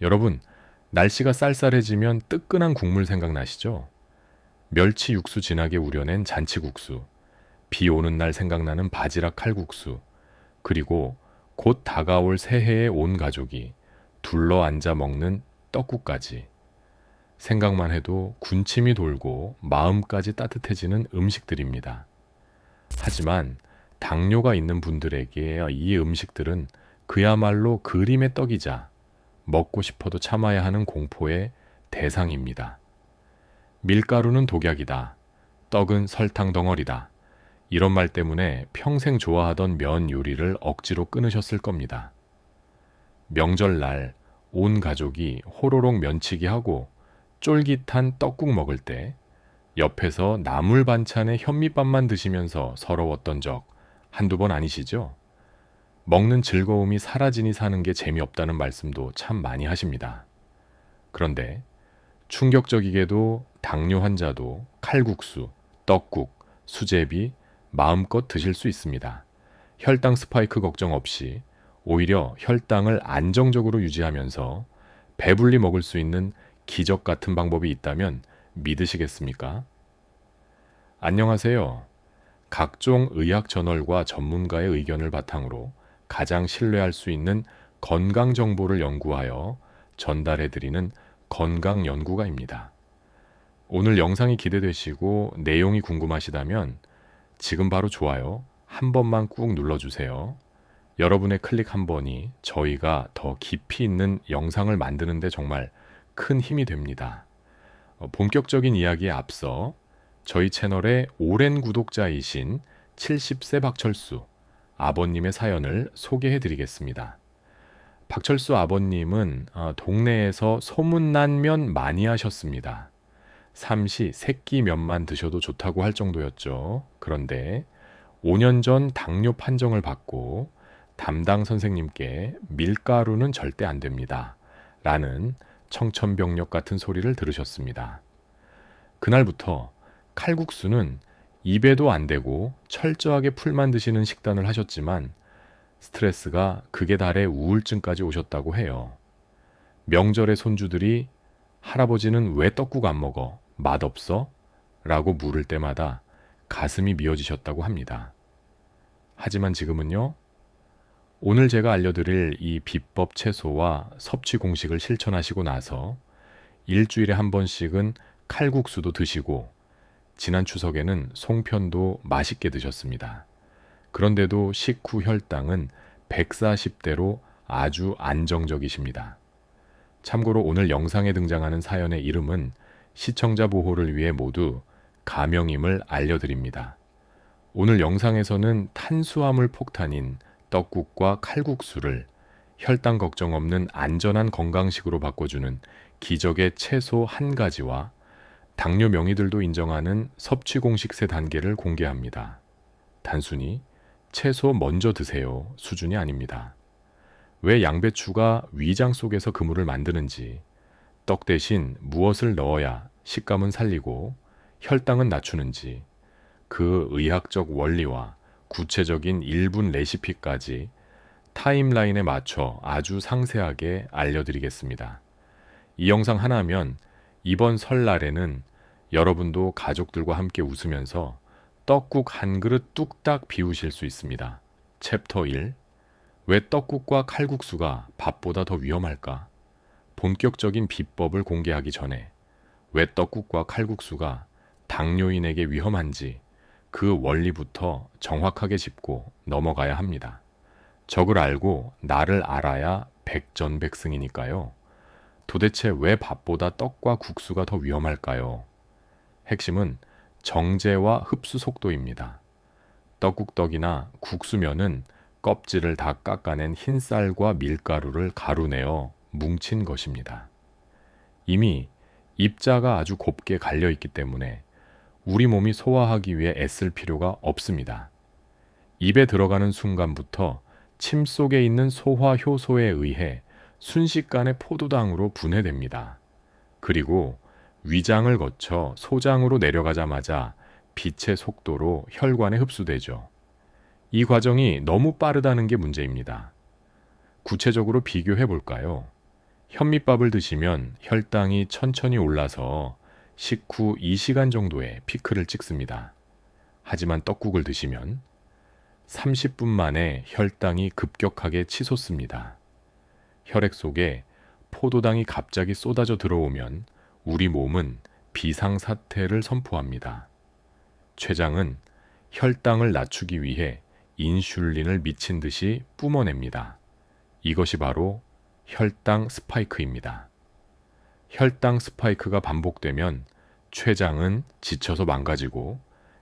여러분, 날씨가 쌀쌀해지면 뜨끈한 국물 생각나시죠? 멸치 육수 진하게 우려낸 잔치국수, 비 오는 날 생각나는 바지락 칼국수, 그리고 곧 다가올 새해의 온 가족이 둘러 앉아 먹는 떡국까지. 생각만 해도 군침이 돌고 마음까지 따뜻해지는 음식들입니다. 하지만 당뇨가 있는 분들에게 이 음식들은 그야말로 그림의 떡이자 먹고 싶어도 참아야 하는 공포의 대상입니다. 밀가루는 독약이다. 떡은 설탕 덩어리다. 이런 말 때문에 평생 좋아하던 면 요리를 억지로 끊으셨을 겁니다. 명절날 온 가족이 호로록 면치기 하고 쫄깃한 떡국 먹을 때 옆에서 나물 반찬에 현미밥만 드시면서 서러웠던 적 한두 번 아니시죠? 먹는 즐거움이 사라지니 사는 게 재미없다는 말씀도 참 많이 하십니다. 그런데 충격적이게도 당뇨 환자도 칼국수, 떡국, 수제비 마음껏 드실 수 있습니다. 혈당 스파이크 걱정 없이 오히려 혈당을 안정적으로 유지하면서 배불리 먹을 수 있는 기적 같은 방법이 있다면 믿으시겠습니까? 안녕하세요. 각종 의학 저널과 전문가의 의견을 바탕으로 가장 신뢰할 수 있는 건강 정보를 연구하여 전달해드리는 건강연구가입니다. 오늘 영상이 기대되시고 내용이 궁금하시다면 지금 바로 좋아요 한 번만 꾹 눌러주세요. 여러분의 클릭 한 번이 저희가 더 깊이 있는 영상을 만드는데 정말 큰 힘이 됩니다. 본격적인 이야기에 앞서 저희 채널의 오랜 구독자이신 70세 박철수 아버님의 사연을 소개해 드리겠습니다. 박철수 아버님은 동네에서 소문난 면 많이 하셨습니다. 삼시 새끼 면만 드셔도 좋다고 할 정도였죠. 그런데 5년 전 당뇨 판정을 받고 담당 선생님께 밀가루는 절대 안 됩니다. 라는 청천벽력 같은 소리를 들으셨습니다. 그날부터 칼국수는 입에도 안 대고 철저하게 풀만 드시는 식단을 하셨지만 스트레스가 극에 달해 우울증까지 오셨다고 해요. 명절에 손주들이 할아버지는 왜 떡국 안 먹어? 맛없어? 라고 물을 때마다 가슴이 미어지셨다고 합니다. 하지만 지금은요, 오늘 제가 알려드릴 이 비법 채소와 섭취 공식을 실천하시고 나서 일주일에 한 번씩은 칼국수도 드시고 지난 추석에는 송편도 맛있게 드셨습니다. 그런데도 식후 혈당은 140대로 아주 안정적이십니다. 참고로 오늘 영상에 등장하는 사연의 이름은 시청자 보호를 위해 모두 가명임을 알려드립니다. 오늘 영상에서는 탄수화물 폭탄인 떡국과 칼국수를 혈당 걱정 없는 안전한 건강식으로 바꿔주는 기적의 채소 한 가지와 당뇨 명의들도 인정하는 섭취 공식 세 단계를 공개합니다. 단순히 채소 먼저 드세요 수준이 아닙니다. 왜 양배추가 위장 속에서 그물을 만드는지, 떡 대신 무엇을 넣어야 식감은 살리고 혈당은 낮추는지, 그 의학적 원리와 구체적인 1분 레시피까지 타임라인에 맞춰 아주 상세하게 알려드리겠습니다. 이 영상 하나면 이번 설날에는 여러분도 가족들과 함께 웃으면서 떡국 한 그릇 뚝딱 비우실 수 있습니다. 챕터 1. 왜 떡국과 칼국수가 밥보다 더 위험할까? 본격적인 비법을 공개하기 전에 왜 떡국과 칼국수가 당뇨인에게 위험한지 그 원리부터 정확하게 짚고 넘어가야 합니다. 적을 알고 나를 알아야 백전백승이니까요. 도대체 왜 밥보다 떡과 국수가 더 위험할까요? 핵심은 정제와 흡수 속도입니다. 떡국떡이나 국수면은 껍질을 다 깎아낸 흰쌀과 밀가루를 가루내어 뭉친 것입니다. 이미 입자가 아주 곱게 갈려있기 때문에 우리 몸이 소화하기 위해 애쓸 필요가 없습니다. 입에 들어가는 순간부터 침 속에 있는 소화 효소에 의해 순식간에 포도당으로 분해됩니다. 그리고 위장을 거쳐 소장으로 내려가자마자 빛의 속도로 혈관에 흡수되죠. 이 과정이 너무 빠르다는 게 문제입니다. 구체적으로 비교해 볼까요? 현미밥을 드시면 혈당이 천천히 올라서 식후 2시간 정도에 피크를 찍습니다. 하지만 떡국을 드시면 30분 만에 혈당이 급격하게 치솟습니다. 혈액 속에 포도당이 갑자기 쏟아져 들어오면 우리 몸은 비상사태를 선포합니다. 췌장은 혈당을 낮추기 위해 인슐린을 미친 듯이 뿜어냅니다. 이것이 바로 혈당 스파이크입니다. 혈당 스파이크가 반복되면 췌장은 지쳐서 망가지고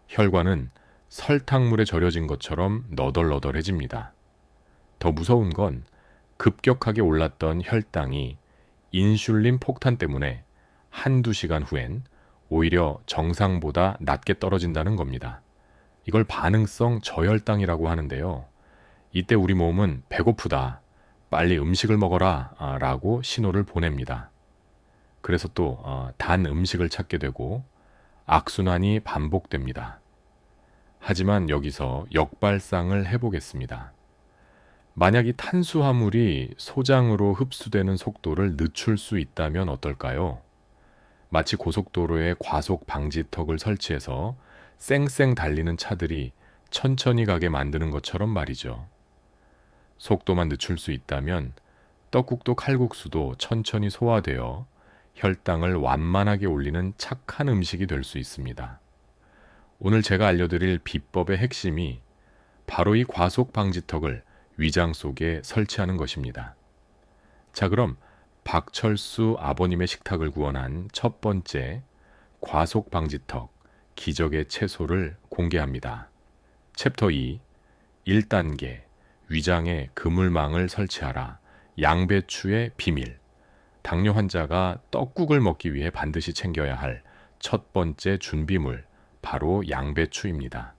혈관은 설탕물에 절여진 것처럼 너덜너덜해집니다. 더 무서운 건 급격하게 올랐던 혈당이 인슐린 폭탄 때문에 한두 시간 후엔 오히려 정상보다 낮게 떨어진다는 겁니다. 이걸 반응성 저혈당이라고 하는데요. 이때 우리 몸은 배고프다, 빨리 음식을 먹어라 라고 신호를 보냅니다. 그래서 또 단 음식을 찾게 되고 악순환이 반복됩니다. 하지만 여기서 역발상을 해보겠습니다. 만약 이 탄수화물이 소장으로 흡수되는 속도를 늦출 수 있다면 어떨까요? 마치 고속도로에 과속 방지턱을 설치해서 쌩쌩 달리는 차들이 천천히 가게 만드는 것처럼 말이죠. 속도만 늦출 수 있다면 떡국도 칼국수도 천천히 소화되어 혈당을 완만하게 올리는 착한 음식이 될 수 있습니다. 오늘 제가 알려드릴 비법의 핵심이 바로 이 과속 방지턱을 위장 속에 설치하는 것입니다. 자, 그럼 박철수 아버님의 식탁을 구원한 첫 번째 과속 방지턱 기적의 채소를 공개합니다. 챕터 2 1단계 위장에 그물망을 설치하라. 양배추의 비밀. 당뇨 환자가 떡국을 먹기 위해 반드시 챙겨야 할 첫 번째 준비물, 바로 양배추입니다.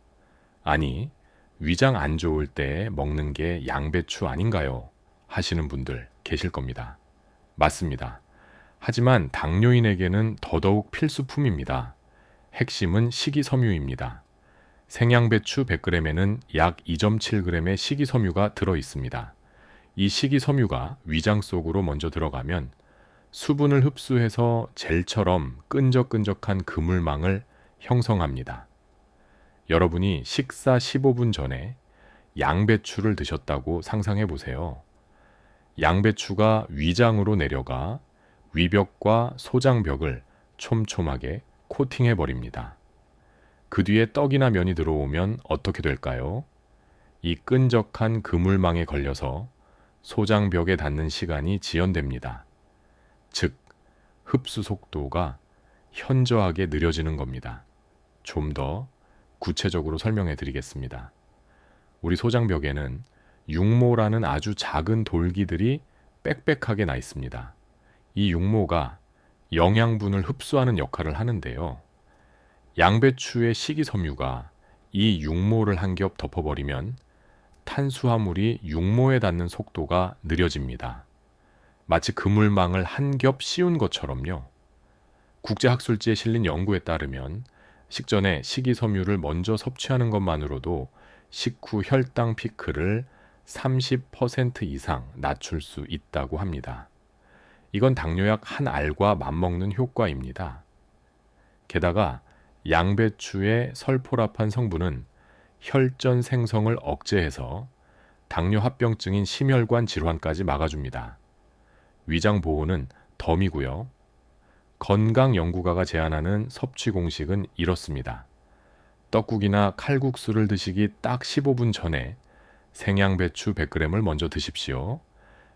아니, 위장 안 좋을 때 먹는 게 양배추 아닌가요? 하시는 분들 계실 겁니다. 맞습니다. 하지만 당뇨인에게는 더더욱 필수품입니다. 핵심은 식이섬유입니다. 생양배추 100g에는 약 2.7g의 식이섬유가 들어있습니다. 이 식이섬유가 위장 속으로 먼저 들어가면 수분을 흡수해서 젤처럼 끈적끈적한 그물망을 형성합니다. 여러분이 식사 15분 전에 양배추를 드셨다고 상상해 보세요. 양배추가 위장으로 내려가 위벽과 소장벽을 촘촘하게 코팅해 버립니다. 그 뒤에 떡이나 면이 들어오면 어떻게 될까요? 이 끈적한 그물망에 걸려서 소장벽에 닿는 시간이 지연됩니다. 즉, 흡수 속도가 현저하게 느려지는 겁니다. 좀 더 구체적으로 설명해 드리겠습니다. 우리 소장벽에는 육모라는 아주 작은 돌기들이 빽빽하게 나 있습니다. 이 육모가 영양분을 흡수하는 역할을 하는데요. 양배추의 식이섬유가 이 육모를 한 겹 덮어버리면 탄수화물이 육모에 닿는 속도가 느려집니다. 마치 그물망을 한 겹 씌운 것처럼요. 국제학술지에 실린 연구에 따르면 식전에 식이섬유를 먼저 섭취하는 것만으로도 식후 혈당 피크를 30% 이상 낮출 수 있다고 합니다. 이건 당뇨약 한 알과 맞먹는 효과입니다. 게다가 양배추의 설포라판 성분은 혈전 생성을 억제해서 당뇨 합병증인 심혈관 질환까지 막아줍니다. 위장 보호는 덤이고요. 건강연구가가 제안하는 섭취 공식은 이렇습니다. 떡국이나 칼국수를 드시기 딱 15분 전에 생양배추 100g을 먼저 드십시오.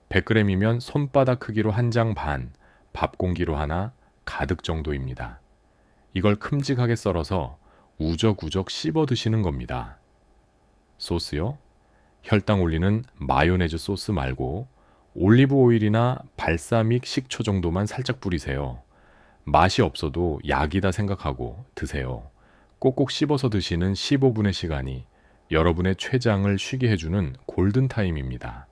100g이면 손바닥 크기로 한 장 반, 밥 공기로 하나 가득 정도입니다. 이걸 큼직하게 썰어서 우적우적 씹어 드시는 겁니다. 소스요? 혈당 올리는 마요네즈 소스 말고 올리브 오일이나 발사믹 식초 정도만 살짝 뿌리세요. 맛이 없어도 약이다 생각하고 드세요. 꼭꼭 씹어서 드시는 15분의 시간이 여러분의 췌장을 쉬게 해주는 골든타임입니다.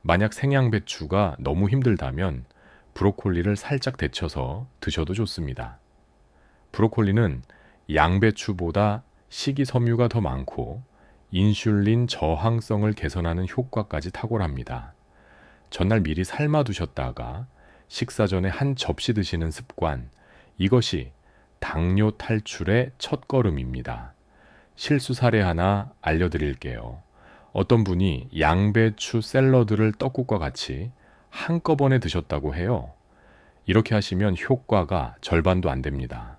만약 생양배추가 너무 힘들다면 브로콜리를 살짝 데쳐서 드셔도 좋습니다. 브로콜리는 양배추보다 식이섬유가 더 많고 인슐린 저항성을 개선하는 효과까지 탁월합니다. 전날 미리 삶아 두셨다가 식사 전에 한 접시 드시는 습관, 이것이 당뇨 탈출의 첫걸음입니다. 실수 사례 하나 알려드릴게요. 어떤 분이 양배추 샐러드를 떡국과 같이 한꺼번에 드셨다고 해요. 이렇게 하시면 효과가 절반도 안 됩니다.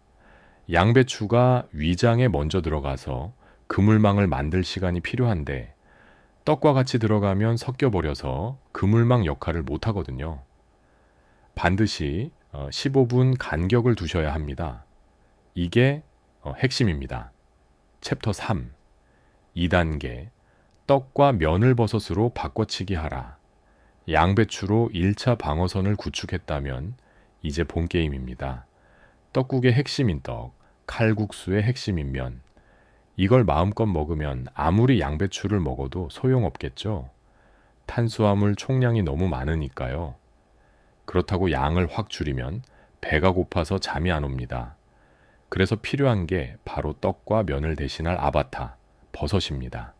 양배추가 위장에 먼저 들어가서 그물망을 만들 시간이 필요한데 떡과 같이 들어가면 섞여버려서 그물망 역할을 못하거든요. 반드시 15분 간격을 두셔야 합니다. 이게 핵심입니다. 챕터 3. 2단계. 떡과 면을 버섯으로 바꿔치기 하라. 양배추로 1차 방어선을 구축했다면 이제 본게임입니다. 떡국의 핵심인 떡, 칼국수의 핵심인 면. 이걸 마음껏 먹으면 아무리 양배추를 먹어도 소용없겠죠. 탄수화물 총량이 너무 많으니까요. 그렇다고 양을 확 줄이면 배가 고파서 잠이 안 옵니다. 그래서 필요한 게 바로 떡과 면을 대신할 아바타, 버섯입니다.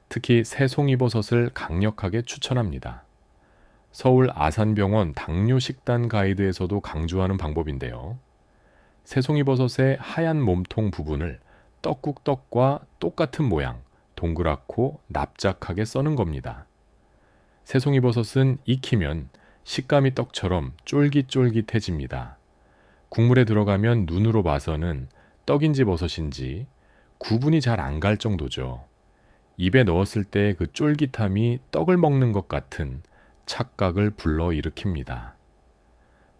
특히 새송이버섯을 강력하게 추천합니다. 서울 아산병원 당뇨식단 가이드에서도 강조하는 방법인데요. 새송이버섯의 하얀 몸통 부분을 떡국떡과 똑같은 모양, 동그랗고 납작하게 써는 겁니다. 새송이버섯은 익히면 식감이 떡처럼 쫄깃쫄깃해집니다. 국물에 들어가면 눈으로 봐서는 떡인지 버섯인지 구분이 잘 안 갈 정도죠. 입에 넣었을 때 그 쫄깃함이 떡을 먹는 것 같은 착각을 불러일으킵니다.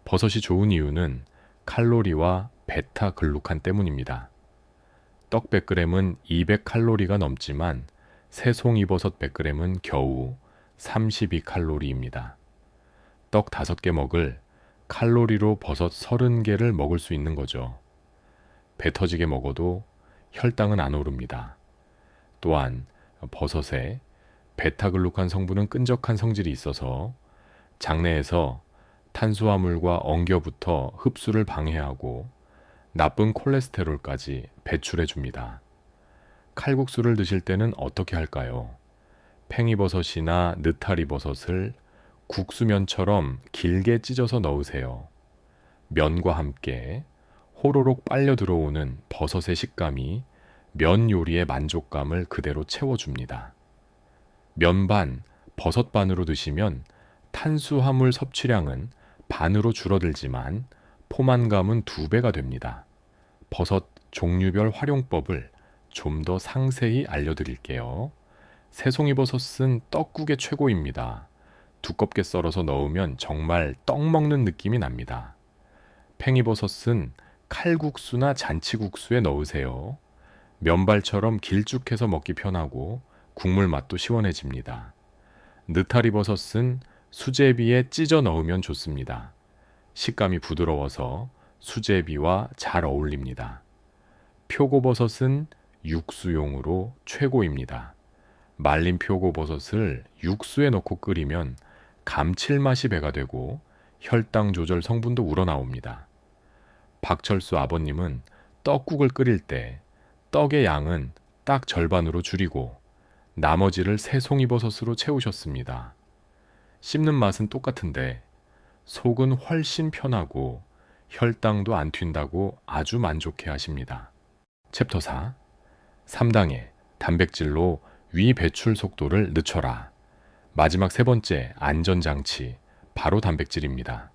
버섯이 좋은 이유는 칼로리와 베타글루칸 때문입니다. 떡 100g은 200칼로리가 넘지만 새송이버섯 100g은 겨우 32칼로리입니다. 떡 5개 먹을 칼로리로 버섯 30개를 먹을 수 있는 거죠. 배 터지게 먹어도 혈당은 안 오릅니다. 또한 버섯에 베타글루칸 성분은 끈적한 성질이 있어서 장내에서 탄수화물과 엉겨붙어 흡수를 방해하고 나쁜 콜레스테롤까지 배출해 줍니다. 칼국수를 드실 때는 어떻게 할까요? 팽이버섯이나 느타리버섯을 국수면처럼 길게 찢어서 넣으세요. 면과 함께 호로록 빨려 들어오는 버섯의 식감이 면 요리의 만족감을 그대로 채워줍니다. 면 반, 버섯 반으로 드시면 탄수화물 섭취량은 반으로 줄어들지만 포만감은 2배가 됩니다. 버섯 종류별 활용법을 좀 더 상세히 알려드릴게요. 새송이버섯은 떡국의 최고입니다. 두껍게 썰어서 넣으면 정말 떡 먹는 느낌이 납니다. 팽이버섯은 칼국수나 잔치국수에 넣으세요. 면발처럼 길쭉해서 먹기 편하고 국물 맛도 시원해집니다. 느타리버섯은 수제비에 찢어 넣으면 좋습니다. 식감이 부드러워서 수제비와 잘 어울립니다. 표고버섯은 육수용으로 최고입니다. 말린 표고버섯을 육수에 넣고 끓이면 감칠맛이 배가 되고 혈당 조절 성분도 우러나옵니다. 박철수 아버님은 떡국을 끓일 때 떡의 양은 딱 절반으로 줄이고 나머지를 새송이버섯으로 채우셨습니다. 씹는 맛은 똑같은데 속은 훨씬 편하고 혈당도 안 튄다고 아주 만족해 하십니다. 챕터 4. 3당에 단백질로 위 배출 속도를 늦춰라. 마지막 세 번째 안전장치, 바로 단백질입니다.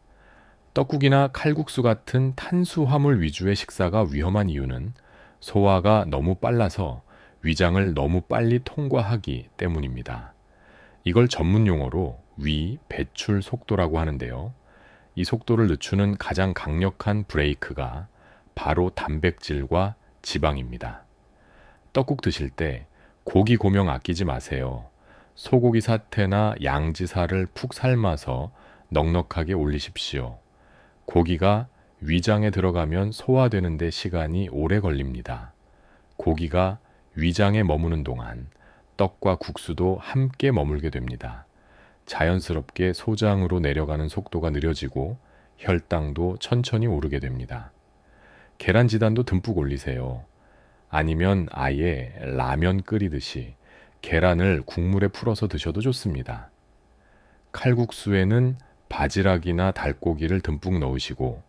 떡국이나 칼국수 같은 탄수화물 위주의 식사가 위험한 이유는 소화가 너무 빨라서 위장을 너무 빨리 통과하기 때문입니다. 이걸 전문 용어로 위 배출 속도라고 하는데요. 이 속도를 늦추는 가장 강력한 브레이크가 바로 단백질과 지방입니다. 떡국 드실 때 고기 고명 아끼지 마세요. 소고기 사태나 양지살을 푹 삶아서 넉넉하게 올리십시오. 고기가 위장에 들어가면 소화되는 데 시간이 오래 걸립니다. 고기가 위장에 머무는 동안 떡과 국수도 함께 머물게 됩니다. 자연스럽게 소장으로 내려가는 속도가 느려지고 혈당도 천천히 오르게 됩니다. 계란 지단도 듬뿍 올리세요. 아니면 아예 라면 끓이듯이 계란을 국물에 풀어서 드셔도 좋습니다. 칼국수에는 바지락이나 달고기를 듬뿍 넣으시고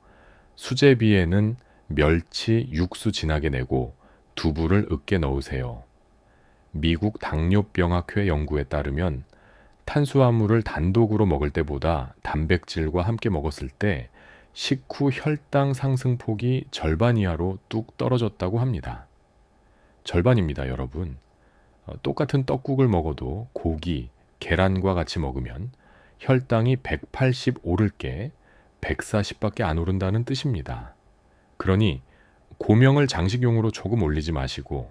수제비에는 멸치 육수 진하게 내고 두부를 으깨 넣으세요. 미국 당뇨병학회 연구에 따르면 탄수화물을 단독으로 먹을 때보다 단백질과 함께 먹었을 때 식후 혈당 상승폭이 절반 이하로 뚝 떨어졌다고 합니다. 절반입니다, 여러분. 똑같은 떡국을 먹어도 고기, 계란과 같이 먹으면 혈당이 180 오를 게 140밖에 안 오른다는 뜻입니다. 그러니 고명을 장식용으로 조금 올리지 마시고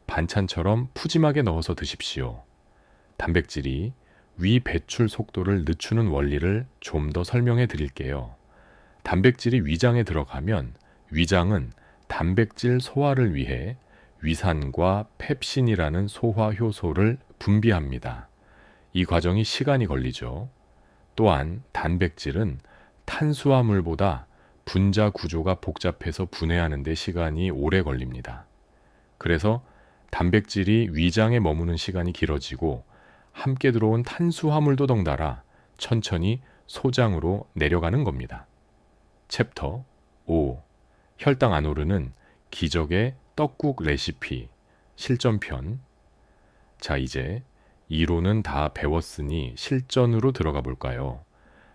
반찬처럼 푸짐하게 넣어서 드십시오. 단백질이 위 배출 속도를 늦추는 원리를 좀 더 설명해 드릴게요. 단백질이 위장에 들어가면 위장은 단백질 소화를 위해 위산과 펩신이라는 소화 효소를 분비합니다. 이 과정이 시간이 걸리죠. 또한 단백질은 탄수화물보다 분자 구조가 복잡해서 분해하는 데 시간이 오래 걸립니다. 그래서 단백질이 위장에 머무는 시간이 길어지고 함께 들어온 탄수화물도 덩달아 천천히 소장으로 내려가는 겁니다. 챕터 5. 혈당 안 오르는 기적의 떡국 레시피 실전편. 자, 이제 이론은 다 배웠으니 실전으로 들어가 볼까요?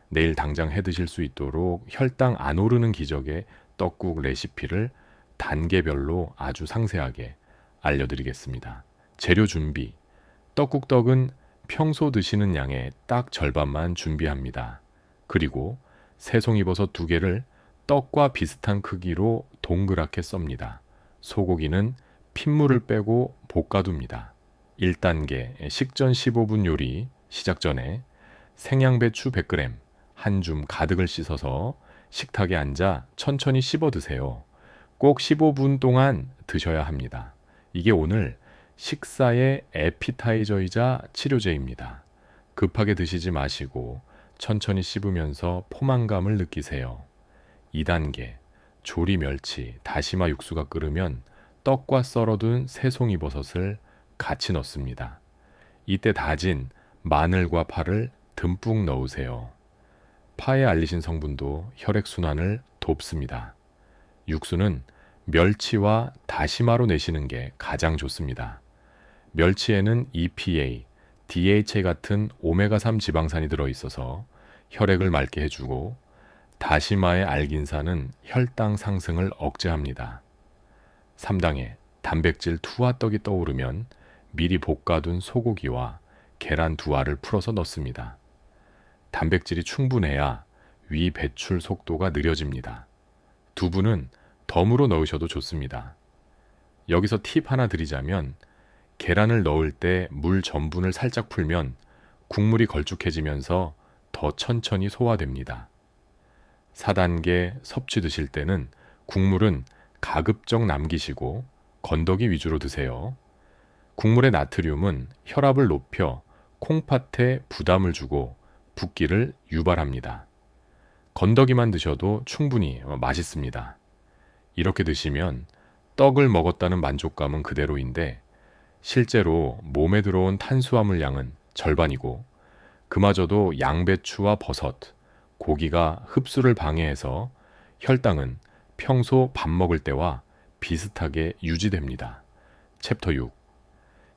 내일 당장 해 드실 수 있도록 혈당 안 오르는 기적의 떡국 레시피를 단계별로 아주 상세하게 알려드리겠습니다. 재료 준비. 떡국떡은 평소 드시는 양의 딱 절반만 준비합니다. 그리고 새송이버섯 2개를 떡과 비슷한 크기로 동그랗게 썹니다. 소고기는 핏물을 빼고 볶아둡니다. 1단계 식전 15분 요리 시작 전에 생양배추 100g, 한 줌 가득을 씻어서 식탁에 앉아 천천히 씹어 드세요. 꼭 15분 동안 드셔야 합니다. 이게 오늘 식사의 에피타이저이자 치료제입니다. 급하게 드시지 마시고 천천히 씹으면서 포만감을 느끼세요. 2단계 조리 멸치, 다시마 육수가 끓으면 떡과 썰어둔 새송이버섯을 같이 넣습니다. 이때 다진 마늘과 파를 듬뿍 넣으세요. 파에 알리신 성분도 혈액순환을 돕습니다. 육수는 멸치와 다시마로 내시는 게 가장 좋습니다. 멸치에는 EPA, DHA 같은 오메가3 지방산이 들어있어서 혈액을 맑게 해주고 다시마의 알긴산은 혈당 상승을 억제합니다. 3당에 단백질 투하떡이 떠오르면 미리 볶아둔 소고기와 계란 2알을 풀어서 넣습니다. 단백질이 충분해야 위 배출 속도가 느려집니다. 두부는 덤으로 넣으셔도 좋습니다. 여기서 팁 하나 드리자면 계란을 넣을 때 물 전분을 살짝 풀면 국물이 걸쭉해지면서 더 천천히 소화됩니다. 4단계 섭취 드실 때는 국물은 가급적 남기시고 건더기 위주로 드세요. 국물의 나트륨은 혈압을 높여 콩팥에 부담을 주고 붓기를 유발합니다. 건더기만 드셔도 충분히 맛있습니다. 이렇게 드시면 떡을 먹었다는 만족감은 그대로인데 실제로 몸에 들어온 탄수화물 양은 절반이고 그마저도 양배추와 버섯, 고기가 흡수를 방해해서 혈당은 평소 밥 먹을 때와 비슷하게 유지됩니다. 챕터 6.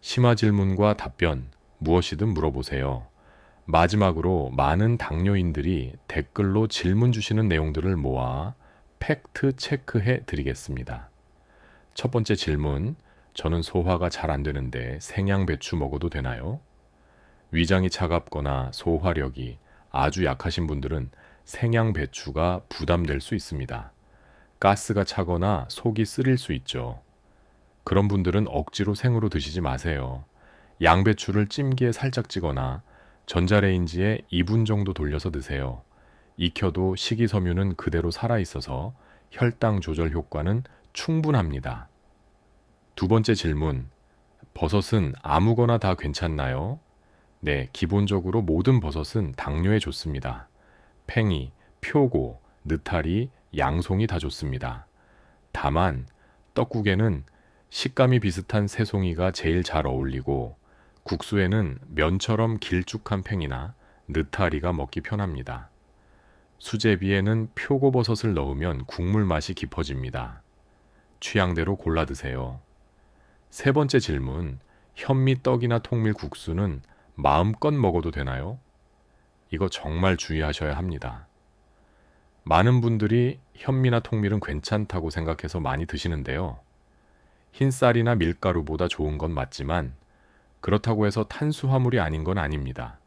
심화 질문과 답변 무엇이든 물어보세요. 마지막으로 많은 당뇨인들이 댓글로 질문 주시는 내용들을 모아 팩트 체크해 드리겠습니다. 첫 번째 질문, 저는 소화가 잘 안 되는데 생양배추 먹어도 되나요? 위장이 차갑거나 소화력이 아주 약하신 분들은 생양배추가 부담될 수 있습니다. 가스가 차거나 속이 쓰릴 수 있죠. 그런 분들은 억지로 생으로 드시지 마세요. 양배추를 찜기에 살짝 찌거나 전자레인지에 2분 정도 돌려서 드세요. 익혀도 식이섬유는 그대로 살아있어서 혈당 조절 효과는 충분합니다. 두 번째 질문, 버섯은 아무거나 다 괜찮나요? 네, 기본적으로 모든 버섯은 당뇨에 좋습니다. 팽이, 표고, 느타리, 양송이 다 좋습니다. 다만 떡국에는 식감이 비슷한 새송이가 제일 잘 어울리고 국수에는 면처럼 길쭉한 팽이나 느타리가 먹기 편합니다. 수제비에는 표고버섯을 넣으면 국물 맛이 깊어집니다. 취향대로 골라 드세요. 세 번째 질문, 현미 떡이나 통밀 국수는 마음껏 먹어도 되나요? 이거 정말 주의하셔야 합니다. 많은 분들이 현미나 통밀은 괜찮다고 생각해서 많이 드시는데요. 흰쌀이나 밀가루보다 좋은 건 맞지만 그렇다고 해서 탄수화물이 아닌 건 아닙니다.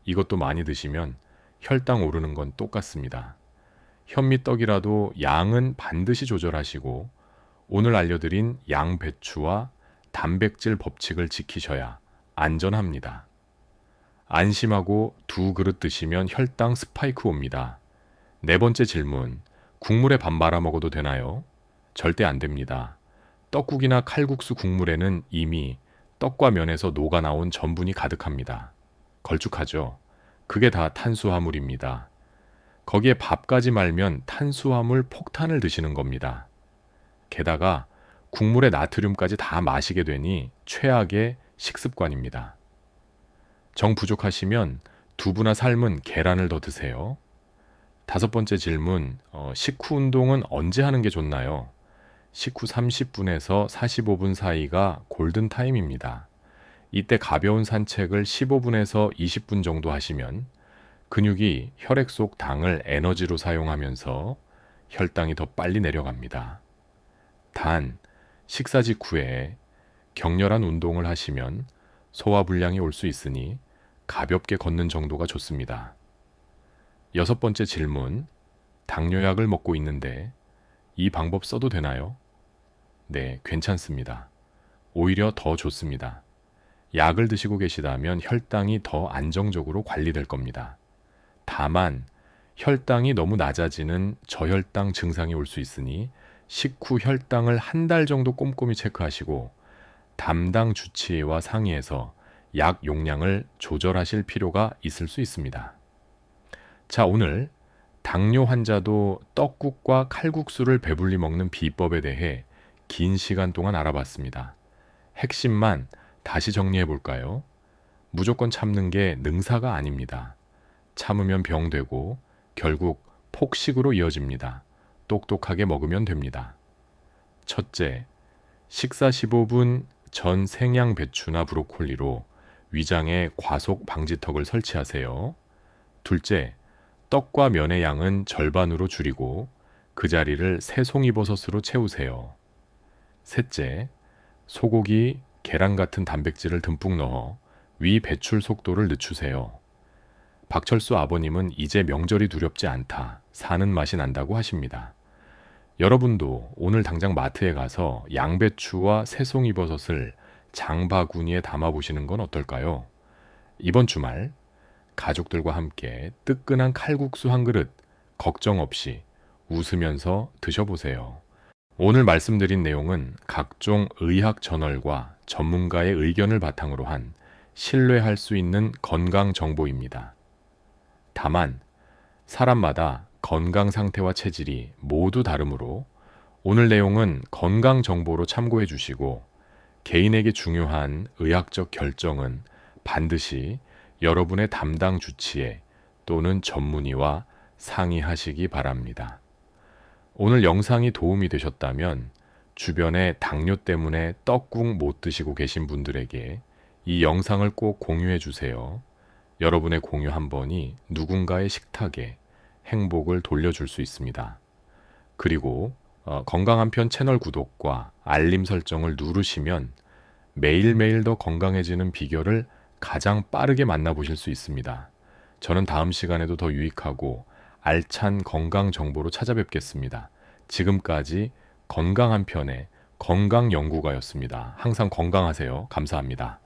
이것도 많이 드시면 혈당 오르는 건 똑같습니다. 현미떡이라도 양은 반드시 조절하시고 오늘 알려드린 양배추와 단백질 법칙을 지키셔야 안전합니다. 안심하고 2그릇 드시면 혈당 스파이크 옵니다. 네 번째 질문, 국물에 밥 말아 먹어도 되나요? 절대 안 됩니다. 떡국이나 칼국수 국물에는 이미 떡과 면에서 녹아나온 전분이 가득합니다. 걸쭉하죠? 그게 다 탄수화물입니다. 거기에 밥까지 말면 탄수화물 폭탄을 드시는 겁니다. 게다가 국물의 나트륨까지 다 마시게 되니 최악의 식습관입니다. 정 부족하시면 두부나 삶은 계란을 더 드세요. 다섯 번째 질문, 식후 운동은 언제 하는 게 좋나요? 식후 30분에서 45분 사이가 골든타임입니다. 이때 가벼운 산책을 15분에서 20분 정도 하시면 근육이 혈액 속 당을 에너지로 사용하면서 혈당이 더 빨리 내려갑니다. 단, 식사 직후에 격렬한 운동을 하시면 소화불량이 올 수 있으니 가볍게 걷는 정도가 좋습니다. 여섯 번째 질문, 당뇨약을 먹고 있는데 이 방법 써도 되나요? 네, 괜찮습니다. 오히려 더 좋습니다. 약을 드시고 계시다면 혈당이 더 안정적으로 관리될 겁니다. 다만 혈당이 너무 낮아지는 저혈당 증상이 올 수 있으니 식후 혈당을 한 달 정도 꼼꼼히 체크하시고 담당 주치의와 상의해서 약 용량을 조절하실 필요가 있을 수 있습니다. 자, 오늘 당뇨 환자도 떡국과 칼국수를 배불리 먹는 비법에 대해 긴 시간 동안 알아봤습니다. 핵심만 다시 정리해 볼까요? 무조건 참는 게 능사가 아닙니다. 참으면 병되고 결국 폭식으로 이어집니다. 똑똑하게 먹으면 됩니다. 첫째, 식사 15분 전 생양 배추나 브로콜리로 위장에 과속 방지턱을 설치하세요. 둘째, 떡과 면의 양은 절반으로 줄이고 그 자리를 새송이버섯으로 채우세요. 셋째, 소고기, 계란 같은 단백질을 듬뿍 넣어 위 배출 속도를 늦추세요. 박철수 아버님은 이제 명절이 두렵지 않다, 사는 맛이 난다고 하십니다. 여러분도 오늘 당장 마트에 가서 양배추와 새송이버섯을 장바구니에 담아보시는 건 어떨까요? 이번 주말 가족들과 함께 뜨끈한 칼국수 한 그릇 걱정 없이 웃으면서 드셔보세요. 오늘 말씀드린 내용은 각종 의학 저널과 전문가의 의견을 바탕으로 한 신뢰할 수 있는 건강 정보입니다. 다만 사람마다 건강 상태와 체질이 모두 다르므로 오늘 내용은 건강 정보로 참고해 주시고 개인에게 중요한 의학적 결정은 반드시 여러분의 담당 주치의 또는 전문의와 상의하시기 바랍니다. 오늘 영상이 도움이 되셨다면 주변에 당뇨 때문에 떡국 못 드시고 계신 분들에게 이 영상을 꼭 공유해 주세요. 여러분의 공유 한 번이 누군가의 식탁에 행복을 돌려줄 수 있습니다. 그리고 건강한편 채널 구독과 알림 설정을 누르시면 매일매일 더 건강해지는 비결을 가장 빠르게 만나보실 수 있습니다. 저는 다음 시간에도 더 유익하고 알찬 건강 정보로 찾아뵙겠습니다. 지금까지 건강한 편의 건강연구가였습니다. 항상 건강하세요. 감사합니다.